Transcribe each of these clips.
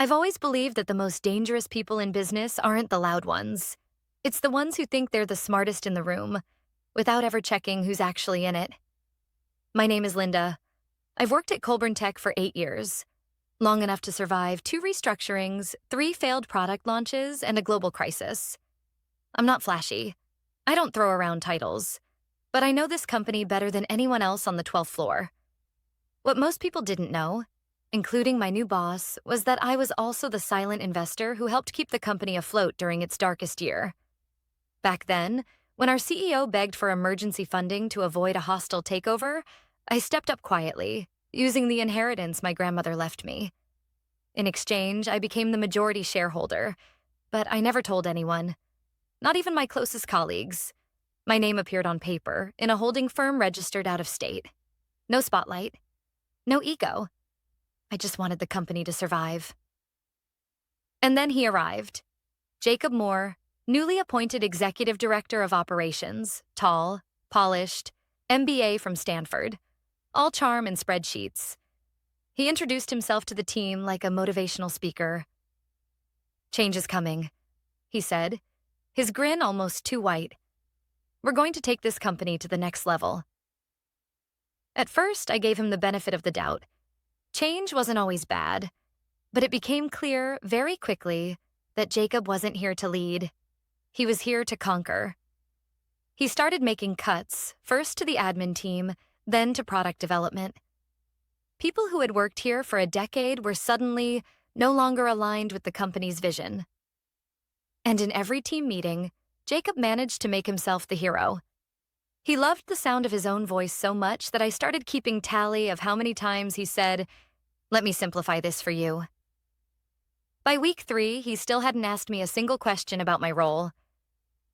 I've always believed that the most dangerous people in business aren't the loud ones. It's the ones who think they're the smartest in the room, without ever checking who's actually in it. My name is Linda. I've worked at Colburn Tech for 8 years, long enough to survive 2 restructurings, 3 failed product launches, and a global crisis. I'm not flashy. I don't throw around titles. But I know this company better than anyone else on the 12th floor. What most people didn't know, including my new boss, was that I was also the silent investor who helped keep the company afloat during its darkest year. Back then, when our CEO begged for emergency funding to avoid a hostile takeover, I stepped up quietly, using the inheritance my grandmother left me. In exchange, I became the majority shareholder, but I never told anyone, not even my closest colleagues. My name appeared on paper in a holding firm registered out of state. No spotlight, no ego. I just wanted the company to survive. And then he arrived. Jacob Moore, newly appointed Executive Director of Operations, tall, polished, MBA from Stanford, all charm and spreadsheets. He introduced himself to the team like a motivational speaker. "Change is coming," he said, his grin almost too white. "We're going to take this company to the next level." At first, I gave him the benefit of the doubt. Change wasn't always bad, but it became clear very quickly that Jacob wasn't here to lead. He was here to conquer. He started making cuts, first to the admin team, then to product development. People who had worked here for a decade were suddenly no longer aligned with the company's vision. And in every team meeting, Jacob managed to make himself the hero. He loved the sound of his own voice so much that I started keeping tally of how many times he said, "Let me simplify this for you." By week 3, he still hadn't asked me a single question about my role.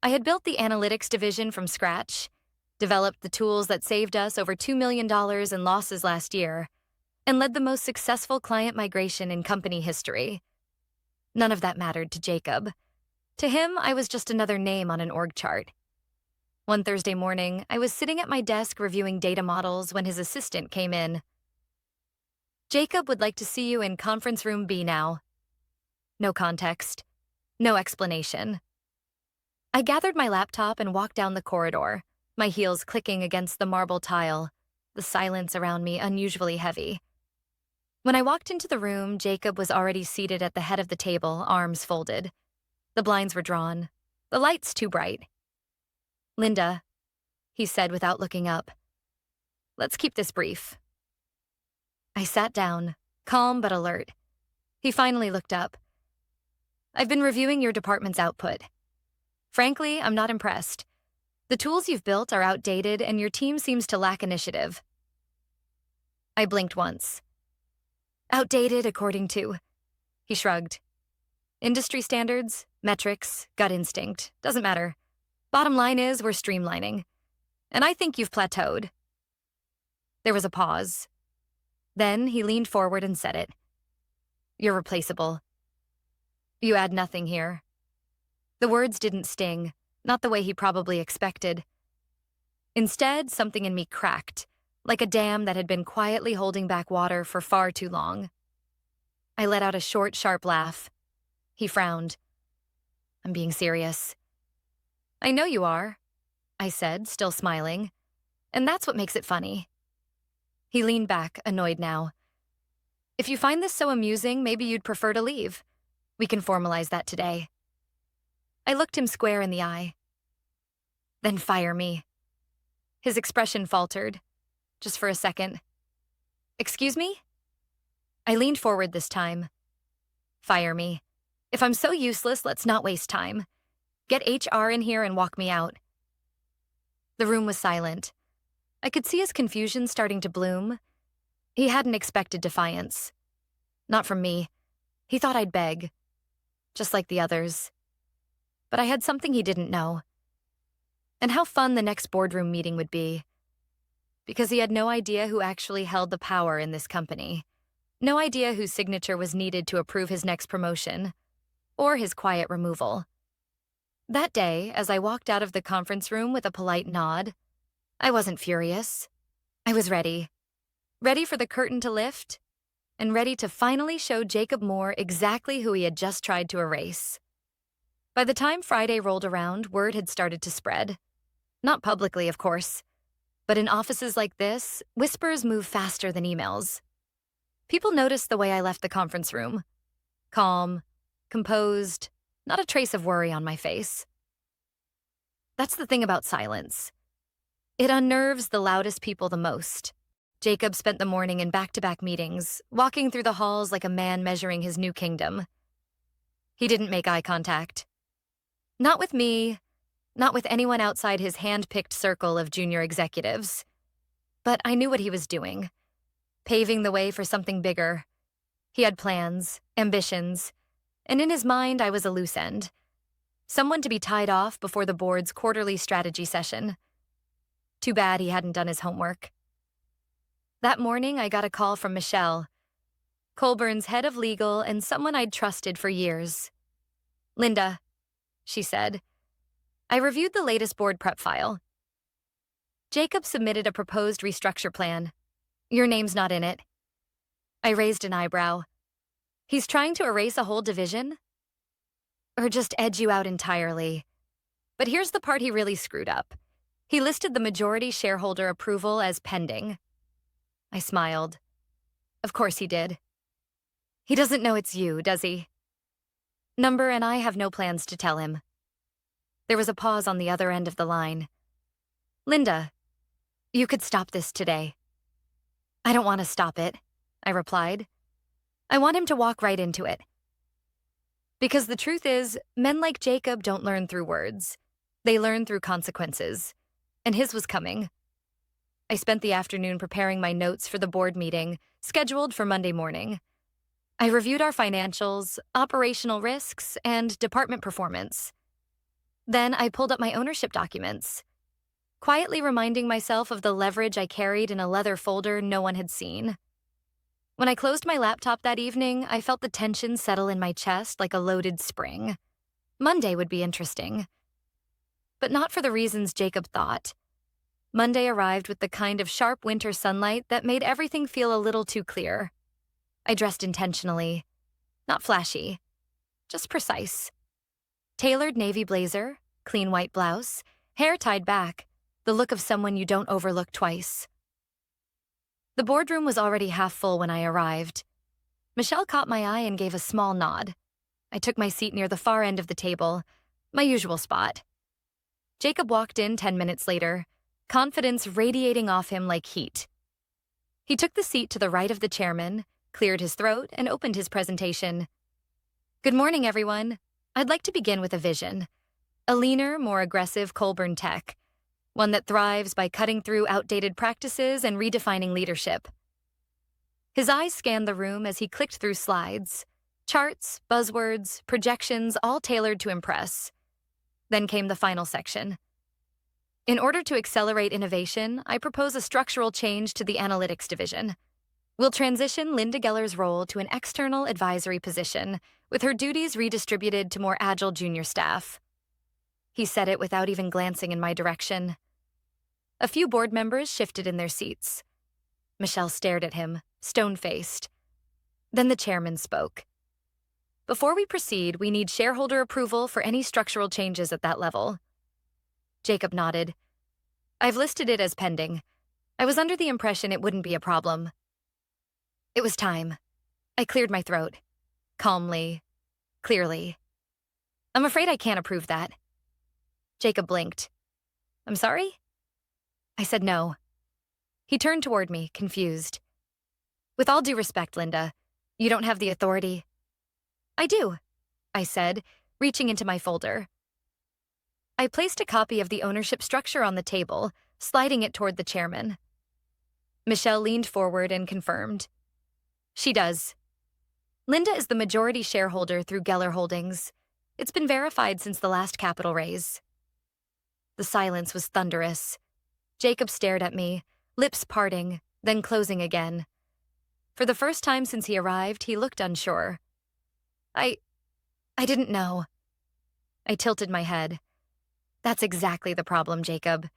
I had built the analytics division from scratch, developed the tools that saved us over $2 million in losses last year, and led the most successful client migration in company history. None of that mattered to Jacob. To him, I was just another name on an org chart. One Thursday morning, I was sitting at my desk reviewing data models when his assistant came in. "Jacob would like to see you in conference room B now." No context. No explanation. I gathered my laptop and walked down the corridor, my heels clicking against the marble tile, the silence around me unusually heavy. When I walked into the room, Jacob was already seated at the head of the table, arms folded. The blinds were drawn, the lights too bright. "Linda," he said without looking up, "let's keep this brief." I sat down, calm but alert. He finally looked up. "I've been reviewing your department's output. Frankly, I'm not impressed. The tools you've built are outdated and your team seems to lack initiative." I blinked once. "Outdated according to..." He shrugged. "Industry standards, metrics, gut instinct, doesn't matter. Bottom line is we're streamlining. And I think you've plateaued." There was a pause. Then he leaned forward and said it. "You're replaceable. You add nothing here." The words didn't sting, not the way he probably expected. Instead, something in me cracked, like a dam that had been quietly holding back water for far too long. I let out a short, sharp laugh. He frowned. "I'm being serious." "I know you are," I said, still smiling. "And that's what makes it funny." He leaned back, annoyed now. "If you find this so amusing, maybe you'd prefer to leave. We can formalize that today." I looked him square in the eye. "Then fire me." His expression faltered, just for a second. "Excuse me?" I leaned forward this time. "Fire me. If I'm so useless, let's not waste time. Get HR in here and walk me out." The room was silent. I could see his confusion starting to bloom. He hadn't expected defiance. Not from me. He thought I'd beg. Just like the others. But I had something he didn't know. And how fun the next boardroom meeting would be. Because he had no idea who actually held the power in this company. No idea whose signature was needed to approve his next promotion. Or his quiet removal. That day, as I walked out of the conference room with a polite nod, I wasn't furious. I was ready. Ready for the curtain to lift, and ready to finally show Jacob Moore exactly who he had just tried to erase. By the time Friday rolled around, word had started to spread. Not publicly, of course, but in offices like this, whispers move faster than emails. People noticed the way I left the conference room. Calm, composed, not a trace of worry on my face. That's the thing about silence. It unnerves the loudest people the most. Jacob spent the morning in back-to-back meetings, walking through the halls like a man measuring his new kingdom. He didn't make eye contact. Not with me, not with anyone outside his hand-picked circle of junior executives. But I knew what he was doing, paving the way for something bigger. He had plans, ambitions, and in his mind I was a loose end. Someone to be tied off before the board's quarterly strategy session. Too bad he hadn't done his homework. That morning, I got a call from Michelle, Colburn's head of legal and someone I'd trusted for years. "Linda," she said, "I reviewed the latest board prep file. Jacob submitted a proposed restructure plan. Your name's not in it." I raised an eyebrow. "He's trying to erase a whole division? Or just edge you out entirely?" But here's the part he really screwed up. He listed the majority shareholder approval as pending. I smiled. Of course he did. He doesn't know it's you, does he? Number and I have no plans to tell him. There was a pause on the other end of the line. "Linda, you could stop this today." "I don't want to stop it," I replied. "I want him to walk right into it." Because the truth is, men like Jacob don't learn through words. They learn through consequences. And his was coming. I spent the afternoon preparing my notes for the board meeting, scheduled for Monday morning. I reviewed our financials, operational risks, and department performance. Then I pulled up my ownership documents, quietly reminding myself of the leverage I carried in a leather folder no one had seen. When I closed my laptop that evening, I felt the tension settle in my chest like a loaded spring. Monday would be interesting. But not for the reasons Jacob thought. Monday arrived with the kind of sharp winter sunlight that made everything feel a little too clear. I dressed intentionally. Not flashy. Just precise. Tailored navy blazer, clean white blouse, hair tied back, the look of someone you don't overlook twice. The boardroom was already half full when I arrived. Michelle caught my eye and gave a small nod. I took my seat near the far end of the table, my usual spot. Jacob walked in 10 minutes later, confidence radiating off him like heat. He took the seat to the right of the chairman, cleared his throat, and opened his presentation. "Good morning, everyone. I'd like to begin with a vision. A leaner, more aggressive Colburn tech. One that thrives by cutting through outdated practices and redefining leadership." His eyes scanned the room as he clicked through slides. Charts, buzzwords, projections, all tailored to impress. Then came the final section. "In order to accelerate innovation, I propose a structural change to the analytics division. We'll transition Linda Geller's role to an external advisory position, with her duties redistributed to more agile junior staff." He said it without even glancing in my direction. A few board members shifted in their seats. Michelle stared at him, stone-faced. Then the chairman spoke. "Before we proceed, we need shareholder approval for any structural changes at that level." Jacob nodded. "I've listed it as pending. I was under the impression it wouldn't be a problem." It was time. I cleared my throat. Calmly. Clearly. "I'm afraid I can't approve that." Jacob blinked. "I'm sorry?" I said no. He turned toward me, confused. "With all due respect, Linda, you don't have the authority." "I do," I said, reaching into my folder. I placed a copy of the ownership structure on the table, sliding it toward the chairman. Michelle leaned forward and confirmed. "She does. Linda is the majority shareholder through Geller Holdings. It's been verified since the last capital raise." The silence was thunderous. Jacob stared at me, lips parting, then closing again. For the first time since he arrived, he looked unsure. I didn't know." I tilted my head. "That's exactly the problem, Jacob.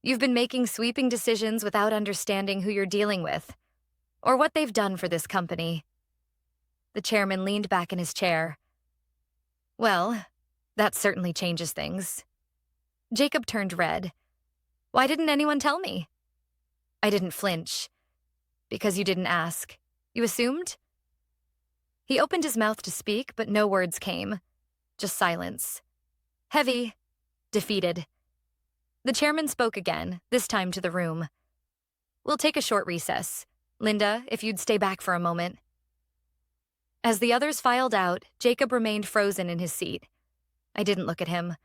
You've been making sweeping decisions without understanding who you're dealing with. or what they've done for this company. The chairman leaned back in his chair. Well, that certainly changes things. Jacob turned red. Why didn't anyone tell me? I didn't flinch. Because you didn't ask. You assumed? He opened his mouth to speak, but no words came. Just silence. Heavy. Defeated. The chairman spoke again, this time to the room. We'll take a short recess. Linda, if you'd stay back for a moment. As the others filed out, Jacob remained frozen in his seat. I didn't look at him.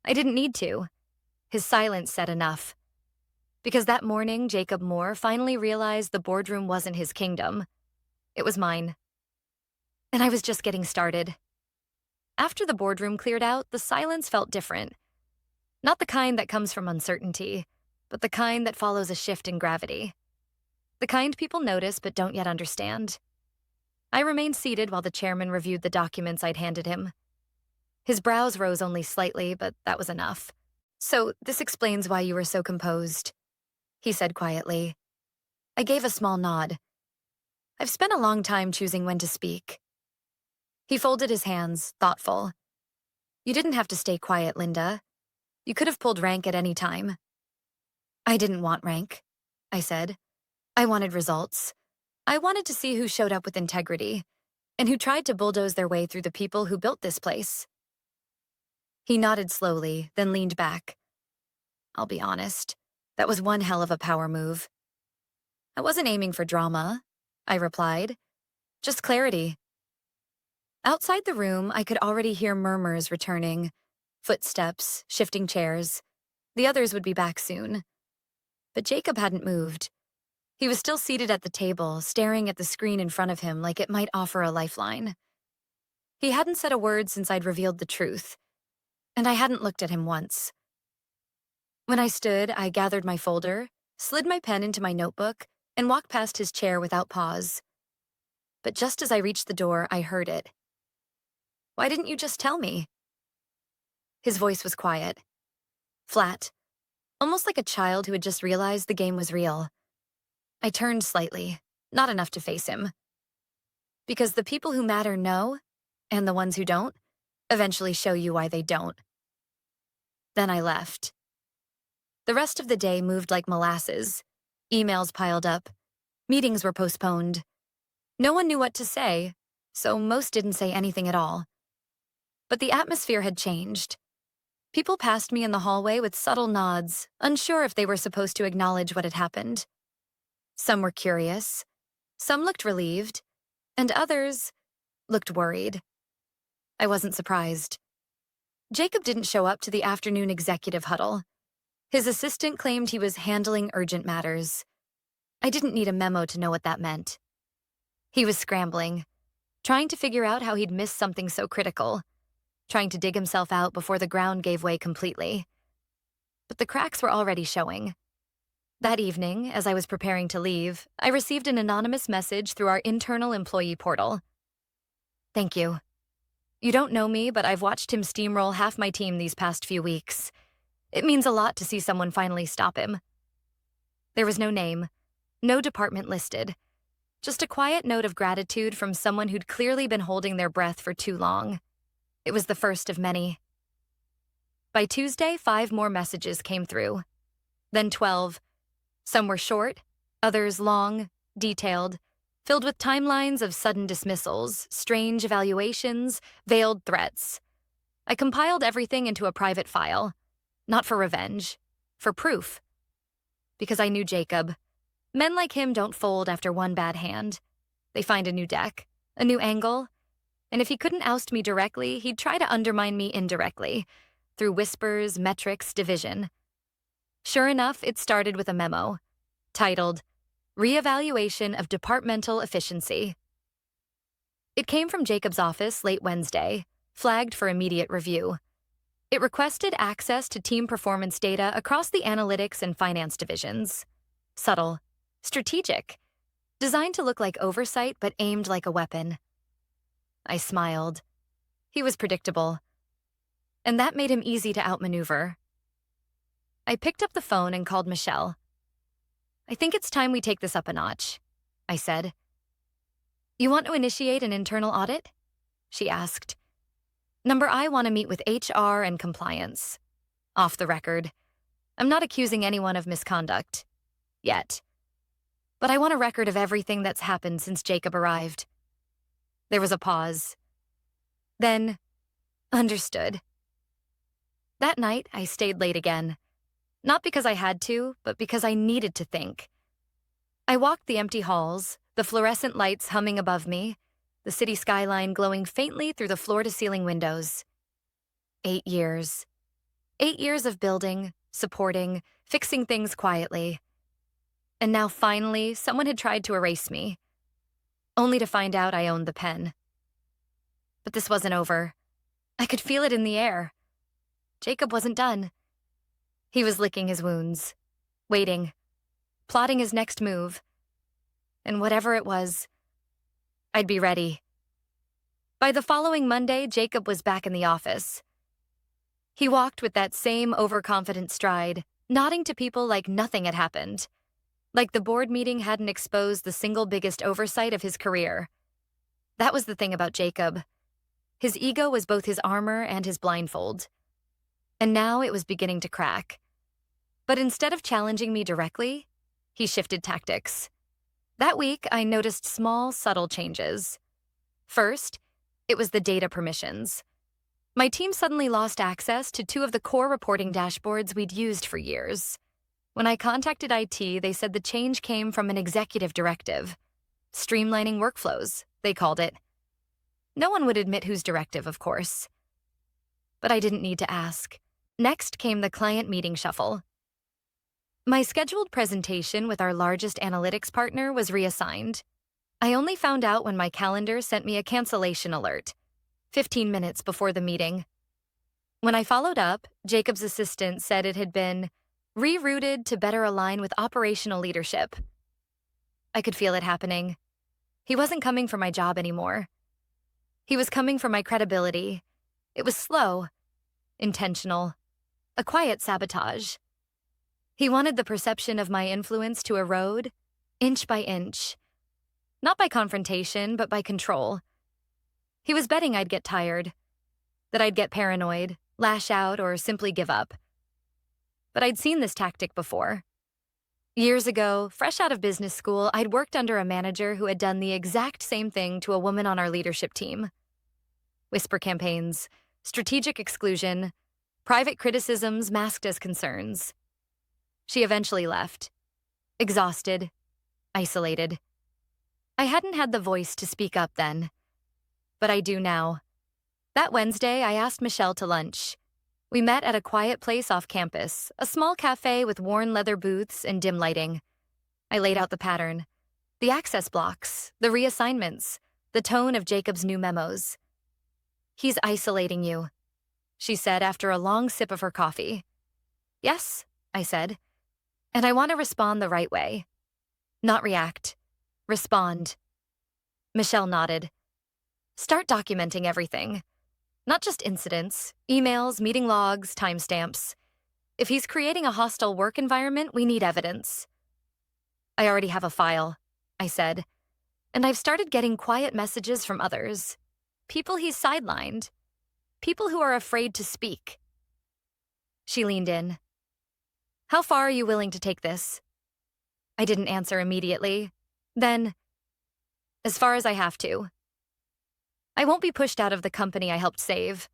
I didn't need to. His silence said enough. Because that morning, Jacob Moore finally realized the boardroom wasn't his kingdom. It was mine. And I was just getting started. After the boardroom cleared out, the silence felt different. Not the kind that comes from uncertainty, but the kind that follows a shift in gravity. The kind people notice but don't yet understand. I remained seated while the chairman reviewed the documents I'd handed him. His brows rose only slightly, but that was enough. So, this explains why you were so composed, he said quietly. I gave a small nod. I've spent a long time choosing when to speak. He folded his hands, thoughtful. You didn't have to stay quiet, Linda. You could have pulled rank at any time. I didn't want rank, I said. I wanted results. I wanted to see who showed up with integrity, and who tried to bulldoze their way through the people who built this place. He nodded slowly, then leaned back. I'll be honest, that was one hell of a power move. I wasn't aiming for drama, I replied. Just clarity. Outside the room, I could already hear murmurs returning, footsteps, shifting chairs. The others would be back soon. But Jacob hadn't moved. He was still seated at the table, staring at the screen in front of him like it might offer a lifeline. He hadn't said a word since I'd revealed the truth, and I hadn't looked at him once. When I stood, I gathered my folder, slid my pen into my notebook, and walked past his chair without pause. But just as I reached the door, I heard it. Why didn't you just tell me? His voice was quiet, flat, almost like a child who had just realized the game was real. I turned slightly, not enough to face him. Because the people who matter know, and the ones who don't, eventually show you why they don't. Then I left. The rest of the day moved like molasses. Emails piled up. Meetings were postponed. No one knew what to say, so most didn't say anything at all. But the atmosphere had changed. People passed me in the hallway with subtle nods, unsure if they were supposed to acknowledge what had happened. Some were curious, some looked relieved, and others looked worried. I wasn't surprised. Jacob didn't show up to the afternoon executive huddle. His assistant claimed he was handling urgent matters. I didn't need a memo to know what that meant. He was scrambling, trying to figure out how he'd missed something so critical, trying to dig himself out before the ground gave way completely. But the cracks were already showing. That evening, as I was preparing to leave, I received an anonymous message through our internal employee portal. Thank you. You don't know me, but I've watched him steamroll half my team these past few weeks. It means a lot to see someone finally stop him. There was no name, no department listed, just a quiet note of gratitude from someone who'd clearly been holding their breath for too long. It was the first of many. By Tuesday, 5 more messages came through. Then 12. Some were short, others long, detailed, filled with timelines of sudden dismissals, strange evaluations, veiled threats. I compiled everything into a private file, not for revenge, for proof. Because I knew Jacob. Men like him don't fold after one bad hand. They find a new deck, a new angle, and if he couldn't oust me directly, he'd try to undermine me indirectly, through whispers, metrics, division. Sure enough, it started with a memo, titled, Reevaluation of Departmental Efficiency. It came from Jacob's office late Wednesday, flagged for immediate review. It requested access to team performance data across the analytics and finance divisions. Subtle, strategic, designed to look like oversight but aimed like a weapon. I smiled. He was predictable, and that made him easy to outmaneuver. I picked up the phone and called Michelle. I think it's time we take this up a notch. I said. You want to initiate an internal audit? She asked. Number I want to meet with HR and compliance. Off the record. I'm not accusing anyone of misconduct. Yet. But I want a record of everything that's happened since Jacob arrived. There was a pause. Then, understood. That night, I stayed late again. Not because I had to, but because I needed to think. I walked the empty halls, the fluorescent lights humming above me, the city skyline glowing faintly through the floor-to-ceiling windows. 8 years. 8 years of building, supporting, fixing things quietly. And now finally, someone had tried to erase me, only to find out I owned the pen. But this wasn't over. I could feel it in the air. Jacob wasn't done. He was licking his wounds, waiting, plotting his next move. And whatever it was, I'd be ready. By the following Monday, Jacob was back in the office. He walked with that same overconfident stride, nodding to people like nothing had happened, like the board meeting hadn't exposed the single biggest oversight of his career. That was the thing about Jacob. His ego was both his armor and his blindfold. And now it was beginning to crack. But instead of challenging me directly, he shifted tactics. That week, I noticed small, subtle changes. First, it was the data permissions. My team suddenly lost access to 2 of the core reporting dashboards we'd used for years. When I contacted IT, they said the change came from an executive directive. Streamlining workflows, they called it. No one would admit whose directive, of course. But I didn't need to ask. Next came the client meeting shuffle. My scheduled presentation with our largest analytics partner was reassigned. I only found out when my calendar sent me a cancellation alert, 15 minutes before the meeting. When I followed up, Jacob's assistant said it had been rerouted to better align with operational leadership. I could feel it happening. He wasn't coming for my job anymore. He was coming for my credibility. It was slow, intentional, a quiet sabotage. He wanted the perception of my influence to erode, inch by inch. Not by confrontation, but by control. He was betting I'd get tired, that I'd get paranoid, lash out, or simply give up. But I'd seen this tactic before. Years ago, fresh out of business school, I'd worked under a manager who had done the exact same thing to a woman on our leadership team. Whisper campaigns, strategic exclusion, private criticisms masked as concerns. She eventually left, exhausted, isolated. I hadn't had the voice to speak up then, but I do now. That Wednesday, I asked Michelle to lunch. We met at a quiet place off campus, a small cafe with worn leather booths and dim lighting. I laid out the pattern, the access blocks, the reassignments, the tone of Jacob's new memos. He's isolating you, she said after a long sip of her coffee. Yes, I said. And I want to respond the right way. Not react. Respond. Michelle nodded. Start documenting everything. Not just incidents, emails, meeting logs, timestamps. If he's creating a hostile work environment, we need evidence. I already have a file, I said. And I've started getting quiet messages from others. People he's sidelined. People who are afraid to speak. She leaned in. How far are you willing to take this? I didn't answer immediately. Then, as far as I have to. I won't be pushed out of the company I helped save.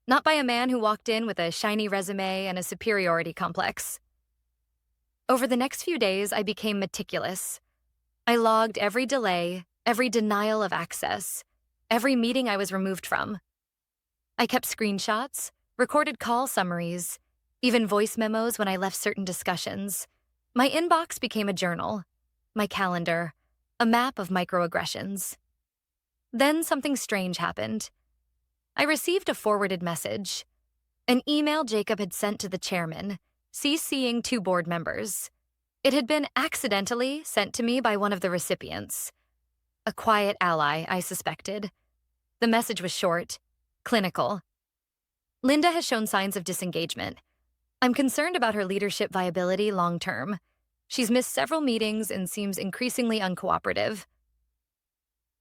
Not by a man who walked in with a shiny resume and a superiority complex. Over the next few days, I became meticulous. I logged every delay, every denial of access, every meeting I was removed from. I kept screenshots, recorded call summaries, even voice memos when I left certain discussions. My inbox became a journal, my calendar, a map of microaggressions. Then something strange happened. I received a forwarded message, an email Jacob had sent to the chairman, CCing 2 board members. It had been accidentally sent to me by one of the recipients. A quiet ally, I suspected. The message was short, clinical. Linda has shown signs of disengagement. I'm concerned about her leadership viability long term. She's missed several meetings and seems increasingly uncooperative.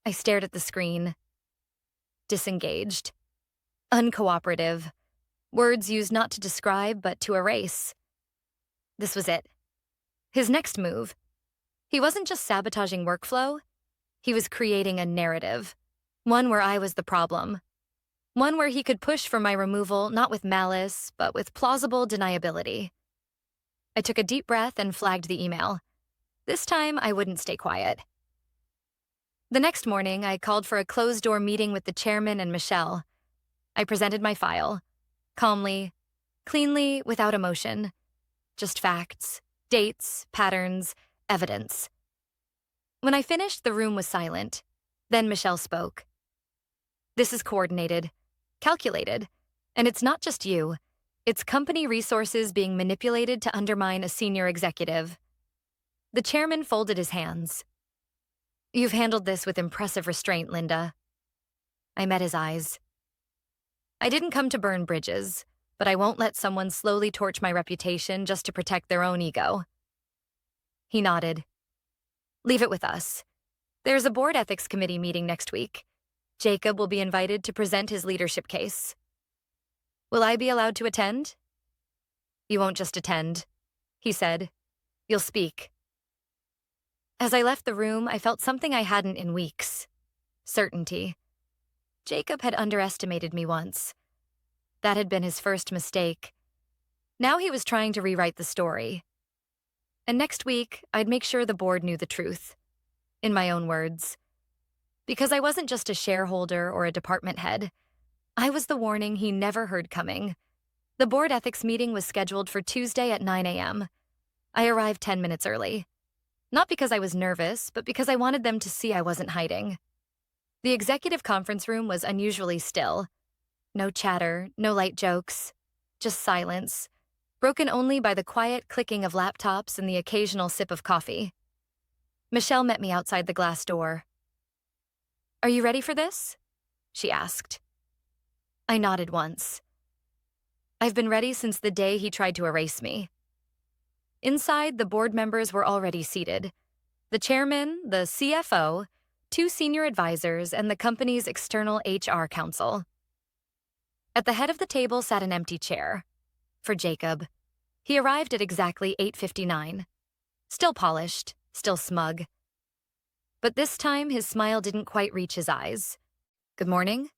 I stared at the screen. Disengaged. Uncooperative. Words used not to describe, but to erase. This was it. His next move. He wasn't just sabotaging workflow, he was creating a narrative. One where I was the problem. One where he could push for my removal not with malice, but with plausible deniability. I took a deep breath and flagged the email. This time, I wouldn't stay quiet. The next morning, I called for a closed-door meeting with the chairman and Michelle. I presented my file. Calmly, cleanly, without emotion. Just facts, dates, patterns, evidence. When I finished, the room was silent. Then Michelle spoke. This is coordinated, calculated, and it's not just you. It's company resources being manipulated to undermine a senior executive. The chairman folded his hands. You've handled this with impressive restraint, Linda. I met his eyes. I didn't come to burn bridges, but I won't let someone slowly torch my reputation just to protect their own ego. He nodded. Leave it with us. There's a board ethics committee meeting next week. Jacob will be invited to present his leadership case. Will I be allowed to attend? You won't just attend, he said. You'll speak. As I left the room, I felt something I hadn't in weeks. Certainty. Jacob had underestimated me once. That had been his first mistake. Now he was trying to rewrite the story. And next week, I'd make sure the board knew the truth. In my own words. Because I wasn't just a shareholder or a department head. I was the warning he never heard coming. The board ethics meeting was scheduled for Tuesday at 9 a.m. I arrived 10 minutes early. Not because I was nervous, but because I wanted them to see I wasn't hiding. The executive conference room was unusually still. No chatter, no light jokes, just silence, broken only by the quiet clicking of laptops and the occasional sip of coffee. Michelle met me outside the glass door. Are you ready for this? She asked. I nodded once. I've been ready since the day he tried to erase me. Inside, the board members were already seated. The chairman, the CFO, 2 senior advisors, and the company's external HR counsel. At the head of the table sat an empty chair. For Jacob. He arrived at exactly 8:59. Still polished, still smug. But this time, his smile didn't quite reach his eyes. Good morning,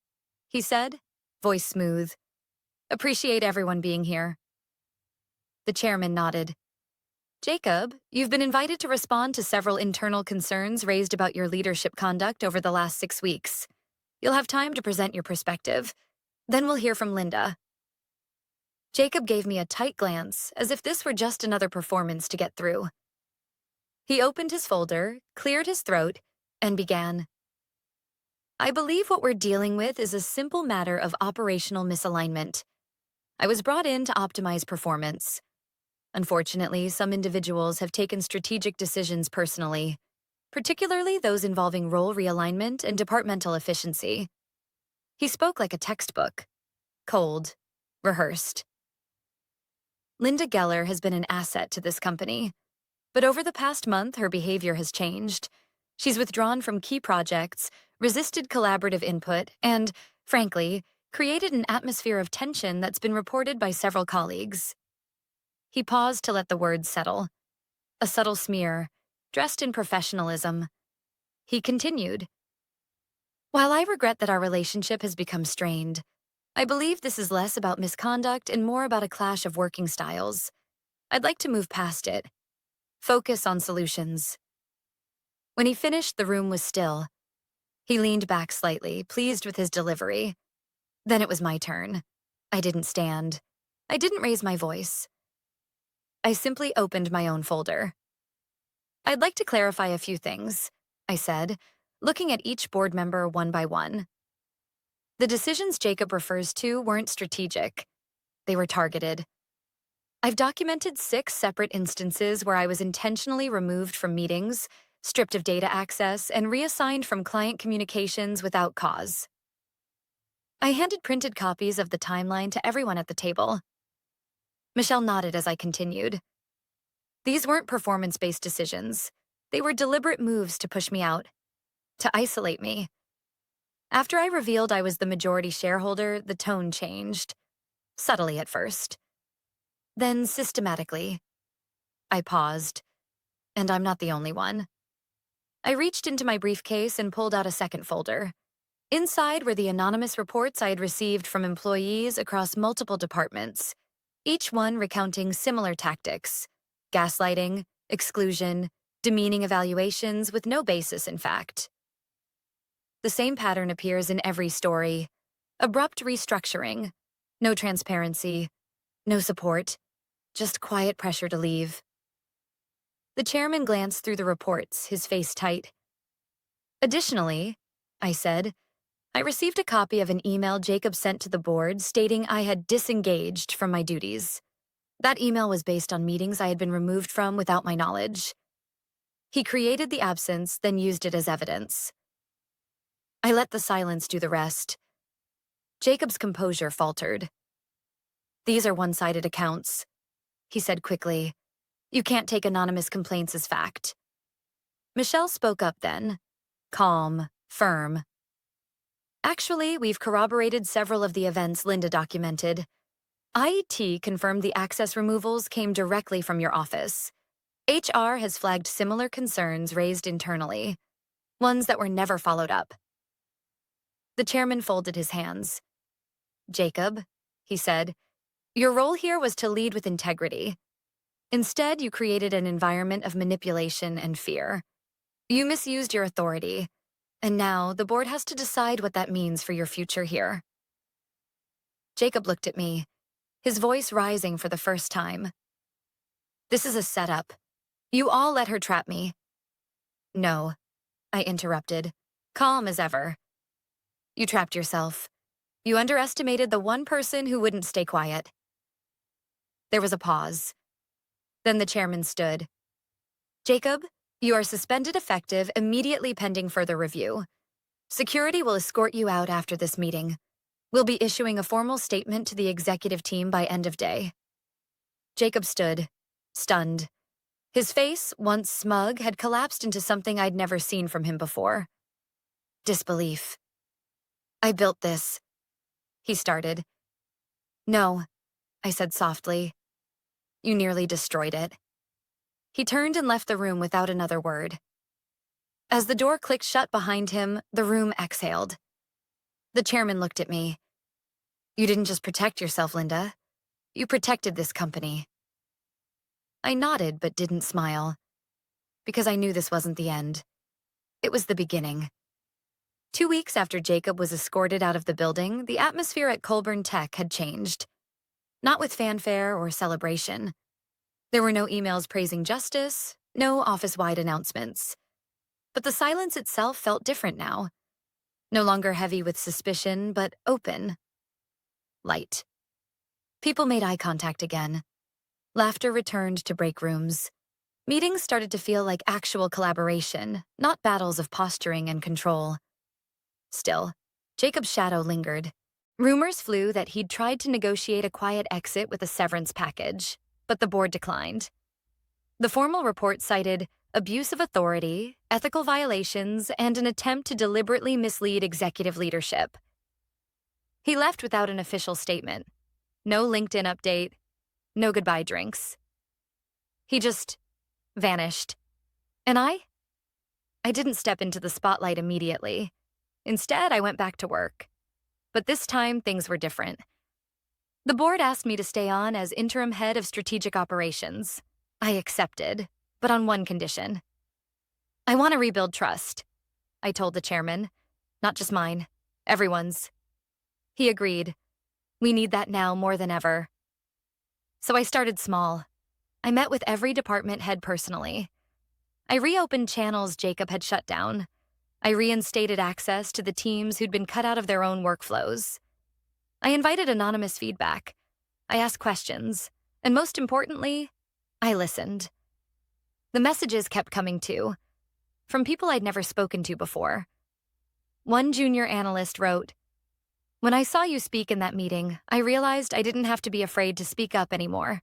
he said, voice smooth. Appreciate everyone being here. The chairman nodded. Jacob, you've been invited to respond to several internal concerns raised about your leadership conduct over the last 6 weeks. You'll have time to present your perspective. Then we'll hear from Linda. Jacob gave me a tight glance, as if this were just another performance to get through. He opened his folder, cleared his throat, and began. I believe what we're dealing with is a simple matter of operational misalignment. I was brought in to optimize performance. Unfortunately, some individuals have taken strategic decisions personally, particularly those involving role realignment and departmental efficiency. He spoke like a textbook. Cold. Rehearsed. Linda Geller has been an asset to this company. But over the past month, her behavior has changed. She's withdrawn from key projects, resisted collaborative input, and, frankly, created an atmosphere of tension that's been reported by several colleagues. He paused to let the words settle. A subtle smear, dressed in professionalism. He continued. While I regret that our relationship has become strained, I believe this is less about misconduct and more about a clash of working styles. I'd like to move past it. Focus on solutions. When he finished, the room was still. He leaned back slightly, pleased with his delivery. Then it was my turn. I didn't stand. I didn't raise my voice. I simply opened my own folder. I'd like to clarify a few things, I said, looking at each board member one by one. The decisions Jacob refers to weren't strategic. They were targeted. I've documented 6 separate instances where I was intentionally removed from meetings, stripped of data access, and reassigned from client communications without cause. I handed printed copies of the timeline to everyone at the table. Michelle nodded as I continued. These weren't performance-based decisions. They were deliberate moves to push me out, to isolate me. After I revealed I was the majority shareholder, the tone changed. Subtly at first. Then systematically. I paused. And I'm not the only one. I reached into my briefcase and pulled out a second folder. Inside were the anonymous reports I had received from employees across multiple departments, each one recounting similar tactics: gaslighting, exclusion, demeaning evaluations with no basis in fact. The same pattern appears in every story: abrupt restructuring, no transparency, no support, just quiet pressure to leave. The chairman glanced through the reports, his face tight. Additionally, I said, I received a copy of an email Jacob sent to the board stating I had disengaged from my duties. That email was based on meetings I had been removed from without my knowledge. He created the absence, then used it as evidence. I let the silence do the rest. Jacob's composure faltered. These are one-sided accounts, he said quickly. You can't take anonymous complaints as fact. Michelle spoke up then, calm, firm. Actually, we've corroborated several of the events Linda documented. IET confirmed the access removals came directly from your office. HR has flagged similar concerns raised internally, ones that were never followed up. The chairman folded his hands. Jacob, he said, your role here was to lead with integrity. Instead, you created an environment of manipulation and fear. You misused your authority, and now the board has to decide what that means for your future here. Jacob looked at me, his voice rising for the first time. This is a setup. You all let her trap me. No, I interrupted, calm as ever. You trapped yourself. You underestimated the one person who wouldn't stay quiet. There was a pause. Then the chairman stood. Jacob, you are suspended effective immediately pending further review. Security will escort you out after this meeting. We'll be issuing a formal statement to the executive team by end of day. Jacob stood, stunned. His face, once smug, had collapsed into something I'd never seen from him before. Disbelief. I built this, he started. No, I said softly. You nearly destroyed it. He turned and left the room without another word. As the door clicked shut behind him, the room exhaled. The chairman looked at me. You didn't just protect yourself, Linda. You protected this company. I nodded but didn't smile, because I knew this wasn't the end. It was the beginning. 2 weeks after Jacob was escorted out of the building, the atmosphere at Colburn Tech had changed. Not with fanfare or celebration. There were no emails praising justice, no office-wide announcements. But the silence itself felt different now. No longer heavy with suspicion, but open. Light. People made eye contact again. Laughter returned to break rooms. Meetings started to feel like actual collaboration, not battles of posturing and control. Still, Jacob's shadow lingered. Rumors flew that he'd tried to negotiate a quiet exit with a severance package, but the board declined. The formal report cited abuse of authority, ethical violations, and an attempt to deliberately mislead executive leadership. He left without an official statement. No LinkedIn update, no goodbye drinks. He just vanished. And I didn't step into the spotlight immediately. Instead, I went back to work. But this time, things were different. The board asked me to stay on as interim head of strategic operations. I accepted, but on one condition. I want to rebuild trust, I told the chairman. Not just mine, everyone's. He agreed. We need that now more than ever. So I started small. I met with every department head personally. I reopened channels Jacob had shut down. I reinstated access to the teams who'd been cut out of their own workflows. I invited anonymous feedback. I asked questions. And most importantly, I listened. The messages kept coming too, from people I'd never spoken to before. One junior analyst wrote, "When I saw you speak in that meeting, I realized I didn't have to be afraid to speak up anymore.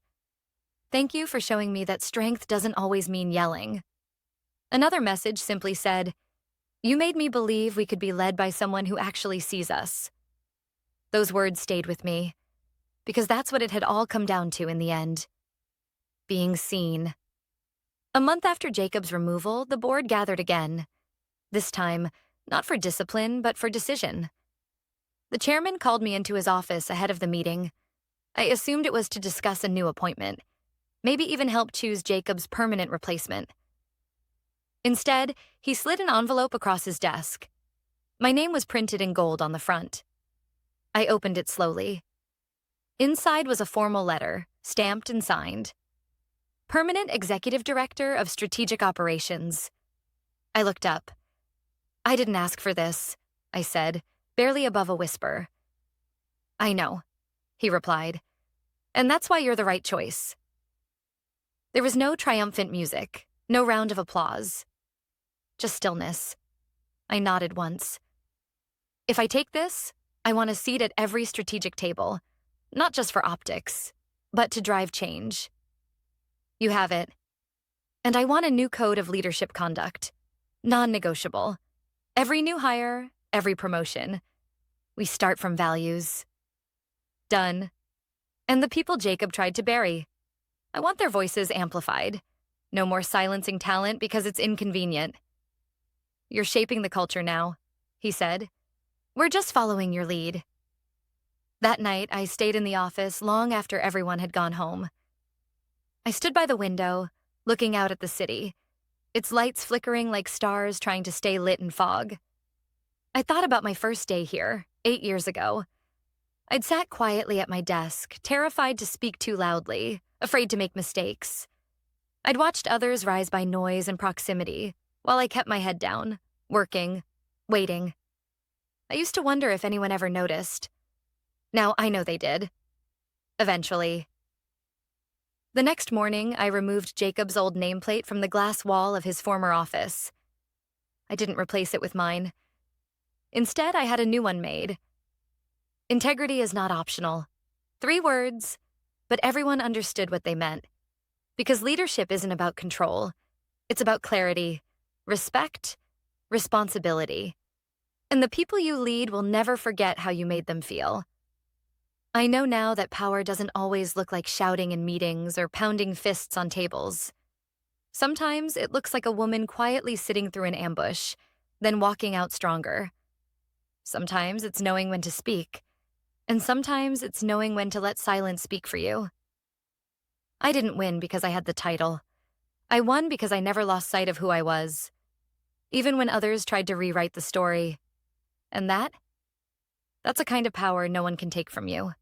Thank you for showing me that strength doesn't always mean yelling. Another message simply said, you made me believe we could be led by someone who actually sees us. Those words stayed with me, because that's what it had all come down to in the end. Being seen. A month after Jacob's removal, the board gathered again. This time, not for discipline, but for decision. The chairman called me into his office ahead of the meeting. I assumed it was to discuss a new appointment, maybe even help choose Jacob's permanent replacement. Instead, he slid an envelope across his desk. My name was printed in gold on the front. I opened it slowly. Inside was a formal letter, stamped and signed. Permanent Executive Director of Strategic Operations. I looked up. I didn't ask for this, I said, barely above a whisper. I know, he replied, and that's why you're the right choice. There was no triumphant music, no round of applause. Just stillness. I nodded once. If I take this, I want a seat at every strategic table, not just for optics, but to drive change. You have it. And I want a new code of leadership conduct, non-negotiable. Every new hire, every promotion. We start from values. Done. And the people Jacob tried to bury. I want their voices amplified. No more silencing talent because it's inconvenient. You're shaping the culture now, he said. We're just following your lead. That night, I stayed in the office long after everyone had gone home. I stood by the window, looking out at the city, its lights flickering like stars trying to stay lit in fog. I thought about my first day here, 8 years ago. I'd sat quietly at my desk, terrified to speak too loudly, afraid to make mistakes. I'd watched others rise by noise and proximity, while I kept my head down, working, waiting. I used to wonder if anyone ever noticed. Now I know they did. Eventually. The next morning, I removed Jacob's old nameplate from the glass wall of his former office. I didn't replace it with mine. Instead, I had a new one made. Integrity is not optional. 3 words, but everyone understood what they meant. Because leadership isn't about control. It's about clarity, respect, responsibility. And the people you lead will never forget how you made them feel. I know now that power doesn't always look like shouting in meetings or pounding fists on tables. Sometimes it looks like a woman quietly sitting through an ambush, then walking out stronger. Sometimes it's knowing when to speak, and sometimes it's knowing when to let silence speak for you. I didn't win because I had the title. I won because I never lost sight of who I was, even when others tried to rewrite the story. And that's a kind of power no one can take from you.